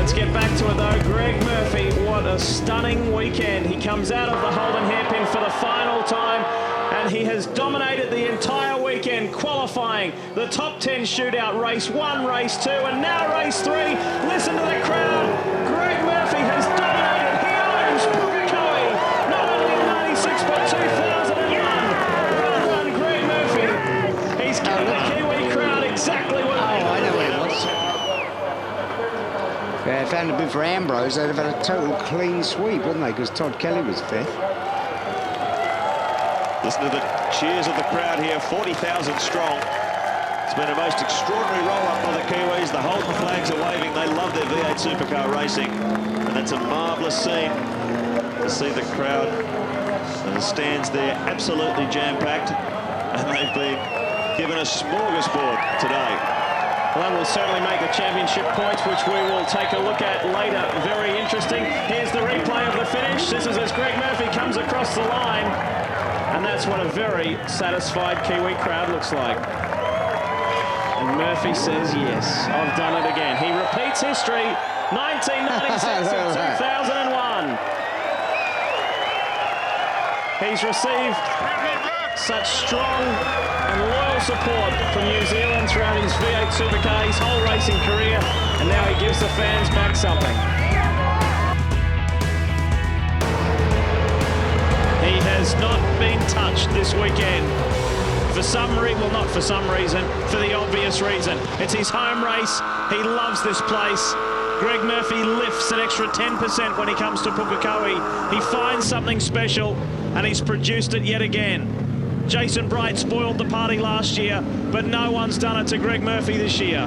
Let's get back to it though. Greg Murphy, what a stunning weekend. He comes out of the Holden hairpin for the final time, and he has dominated the entire weekend, qualifying the top 10 shootout, race 1, race 2, and now race 3. Listen to the crowd. Greg Murphy has dominated. He owns Pukekohe, not only in 96 but 2001. Well done, Greg Murphy. He's given the Kiwi crowd exactly what they I know what it was. Yeah, if it hadn't been for Ambrose, they'd have had a total clean sweep, wouldn't they? Because Todd Kelly was fifth. Listen to the cheers of the crowd here, 40,000 strong. It's been a most extraordinary roll-up by the Kiwis. The Holden flags are waving. They love their V8 supercar racing. And it's a marvellous scene to see the crowd. And the stands there absolutely jam-packed. And they've been given a smorgasbord today. Well, that will certainly make the championship points, which we will take a look at later. Very interesting. Here's the replay of the finish. This is as Greg Murphy comes across the line. And that's what a very satisfied Kiwi crowd looks like. And Murphy says, yes, I've done it again. He repeats history, 1996 and 2001. He's received such strong and loyal support from New Zealand throughout his V8 supercar, his whole racing career, and now he gives the fans back something. He has not been touched this weekend. For some reason, well, not for some reason, for the obvious reason. It's his home race. He loves this place. Greg Murphy lifts an extra 10% when he comes to Pukekohe. He finds something special, and he's produced it yet again. Jason Bright spoiled the party last year, but no one's done it to Greg Murphy this year.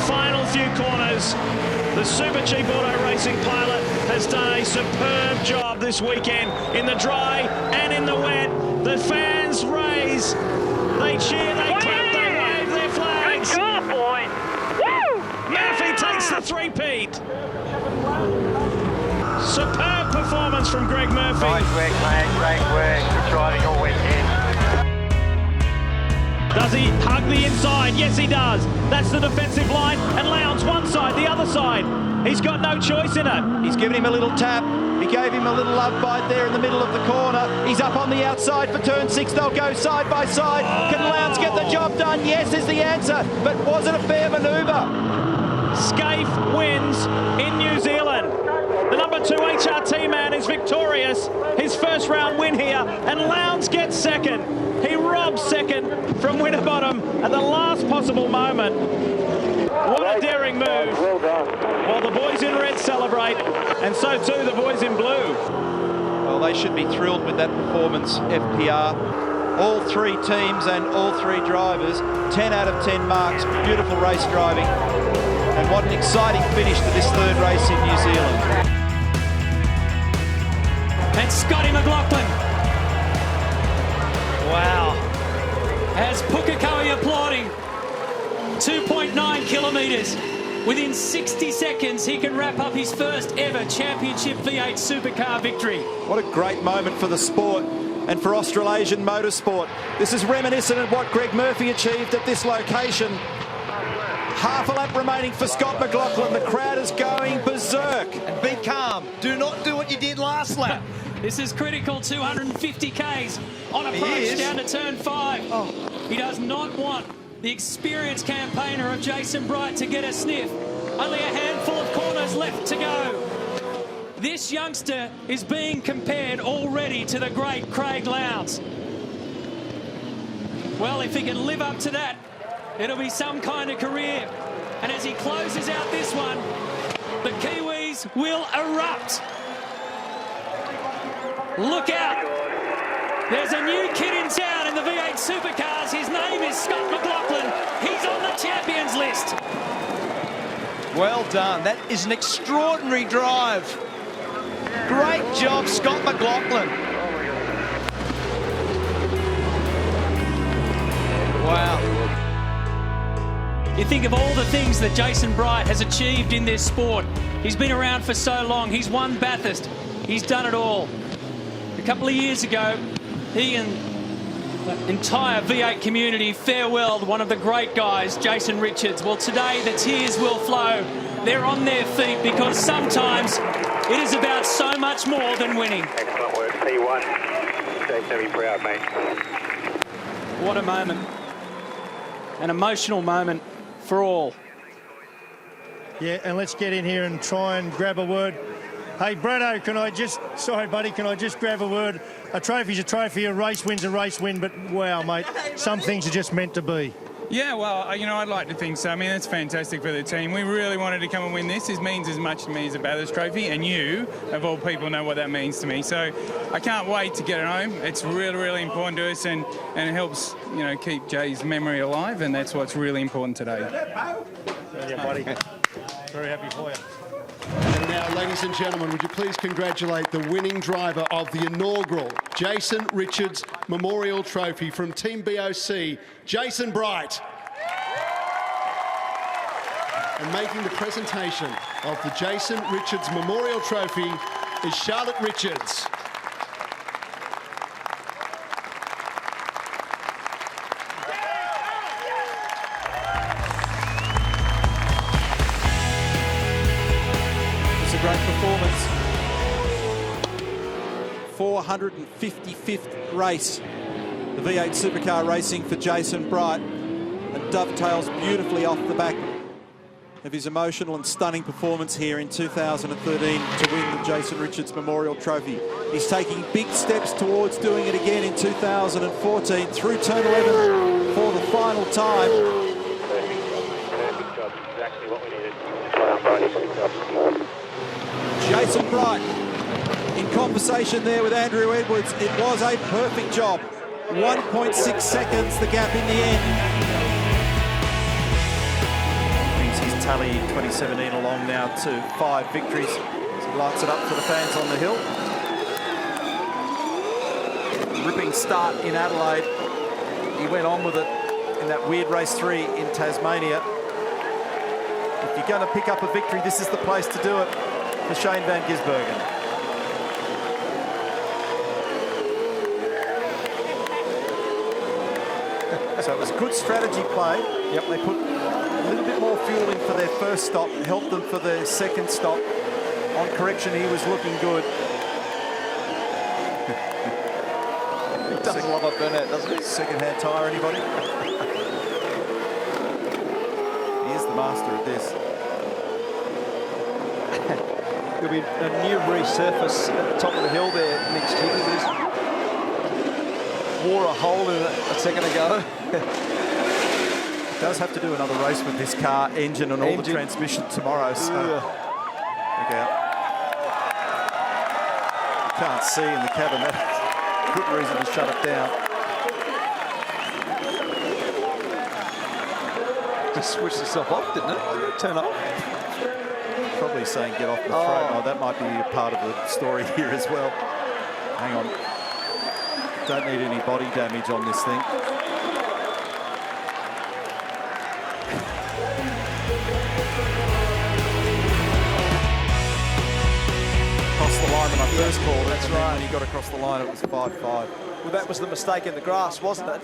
Final few corners. The super cheap auto racing pilot has done a superb job this weekend in the dry and in the wet. The fans raise, they cheer, they clap, they wave their flags. Good job, boy. Woo! Murphy takes the three-peat. Superb performance from Greg Murphy. Great work, mate. Great work. Good driving all weekend. Does he hug the inside? Yes, he does. That's the defensive line, and Lowndes one side, the other side. He's got no choice in it. He's given him a little tap. He gave him a little love bite there in the middle of the corner. He's up on the outside for turn 6. They'll go side by side. Can Lowndes get the job done? Yes is the answer. But was it a fair manoeuvre? Scaife wins in New Zealand. The number 2 HRT man is victorious. His first round win here, and Lowndes gets second. He robs second from Winterbottom at the last possible moment. What a daring move. Well done. While the boys in red celebrate, and so too the boys in blue. Well, they should be thrilled with that performance, FPR. All 3 teams and all 3 drivers, 10 out of 10 marks. Beautiful race driving. And what an exciting finish to this 3rd race in New Zealand. And Scotty McLaughlin. Wow. As Pukekohe applauding. 2.9 kilometres. Within 60 seconds, he can wrap up his first ever championship V8 supercar victory. What a great moment for the sport and for Australasian motorsport. This is reminiscent of what Greg Murphy achieved at this location. Half a lap remaining for Scott McLaughlin. The crowd is going berserk. And be calm. Do not do what you did last lap. This is critical 250 Ks on approach down to turn 5. Oh. He does not want the experienced campaigner of Jason Bright to get a sniff. Only a handful of corners left to go. This youngster is being compared already to the great Craig Lowndes. Well, if he can live up to that, it'll be some kind of career. And as he closes out this one, the Kiwis will erupt. Look out. There's a new kid in town in the V8 supercars. His name is Scott McLaughlin. He's on the champions list. Well done. That is an extraordinary drive. Great job, Scott McLaughlin. Wow. You think of all the things that Jason Bright has achieved in this sport. He's been around for so long. He's won Bathurst. He's done it all. A couple of years ago, he and the entire V8 community farewelled one of the great guys, Jason Richards. Well, today the tears will flow. They're on their feet because sometimes it is about so much more than winning. Excellent work, P1. Jason, be proud, mate. What a moment. An emotional moment for all. Yeah, and let's get in here and try and grab a word. Hey, Brado, sorry, buddy, can I just grab a word? A trophy's a trophy, a race win's a race win, but wow, mate, some things are just meant to be. Yeah, well, you know, I'd like to think so. I mean, that's fantastic for the team. We really wanted to come and win this. This means as much to me as a Bathurst Trophy, and you, of all people, know what that means to me. So I can't wait to get it home. It's really, really important to us, and it helps, you know, keep Jay's memory alive, and that's what's really important today. Yeah, buddy. Very happy for you. And now, ladies and gentlemen, would you please congratulate the winning driver of the inaugural Jason Richards Memorial Trophy from Team BOC, Jason Bright. And making the presentation of the Jason Richards Memorial Trophy is Charlotte Richards. Great performance. 455th race. The V8 Supercar Racing for Jason Bright, and dovetails beautifully off the back of his emotional and stunning performance here in 2013 to win the Jason Richards Memorial Trophy. He's taking big steps towards doing it again in 2014 through turn 11 for the final time. Perfect job, exactly what we needed. Well done, buddy. Good job. Jason Bright in conversation there with Andrew Edwards. It was a perfect job. 1.6 seconds the gap in the end. Brings his tally in 2017 along now to 5 victories as he lights it up for the fans on the hill. Ripping start in Adelaide. He went on with it in that weird race 3 in Tasmania. If you're going to pick up a victory, this is the place to do it for Shane van Gisbergen. So it was good strategy play. Yep, they put a little bit more fuel in for their first stop, helped them for their second stop. On correction, he was looking good. He doesn't love a burnout, doesn't he? Second-hand tyre, anybody? He is the master of this. There'll be a new resurface at the top of the hill there next year. There's wore a hole in it a second ago. Does have to do another race with this car, engine and all the transmission tomorrow. So look out. You can't see in the cabin. That's good reason to shut it down. Just switched itself off, didn't it? Turn up. Probably saying get off the front. Oh, that might be a part of the story here as well. Hang on. Don't need any body damage on this thing. Across the line when I first called it. That's right. When he got across the line, it was 5-5. Well, that was the mistake in the grass, wasn't it?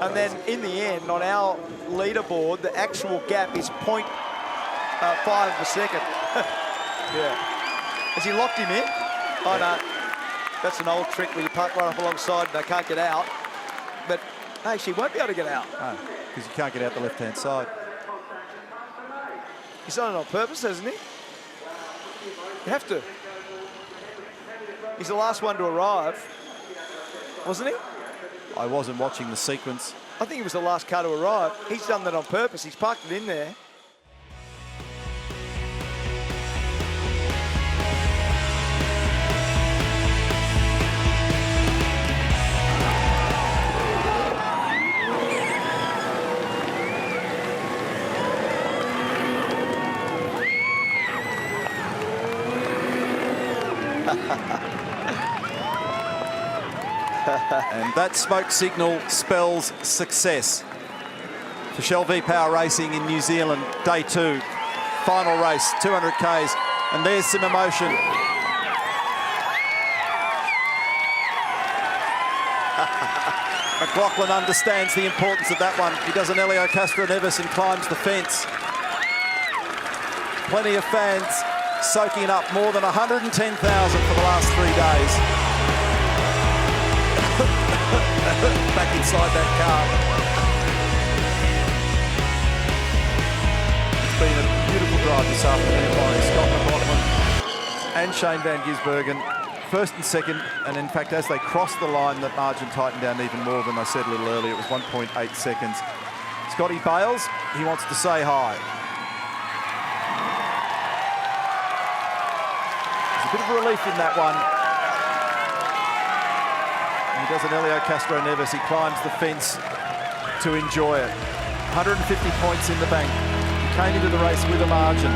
And then in the end, on our leaderboard, the actual gap is 0.5 of a second. Yeah. Has he locked him in? Oh, no. That's an old trick where you park right up alongside and they can't get out. But actually won't be able to get out. No, because you can't get out the left-hand side. He's done it on purpose, hasn't he? You have to. He's the last one to arrive, wasn't he? I wasn't watching the sequence. I think he was the last car to arrive. He's done that on purpose. He's parked it in there. And that smoke signal spells success for Shell V-Power Racing in New Zealand, day 2, final race, 200 Ks, and there's some emotion. McLaughlin understands the importance of that one. He does an Elio Castro-Neves and climbs the fence. Plenty of fans soaking up more than 110,000 for the last 3 days. Back inside that car. It's been a beautiful drive this afternoon by Scott McLaughlin and Shane Van Gisbergen. First and second, and in fact, as they crossed the line, that margin tightened down even more than I said a little earlier. It was 1.8 seconds. Scotty Bales, he wants to say hi. There's a bit of relief in that one. He does an Elio Castro-Neves. He climbs the fence to enjoy it. 150 points in the bank. He came into the race with a margin.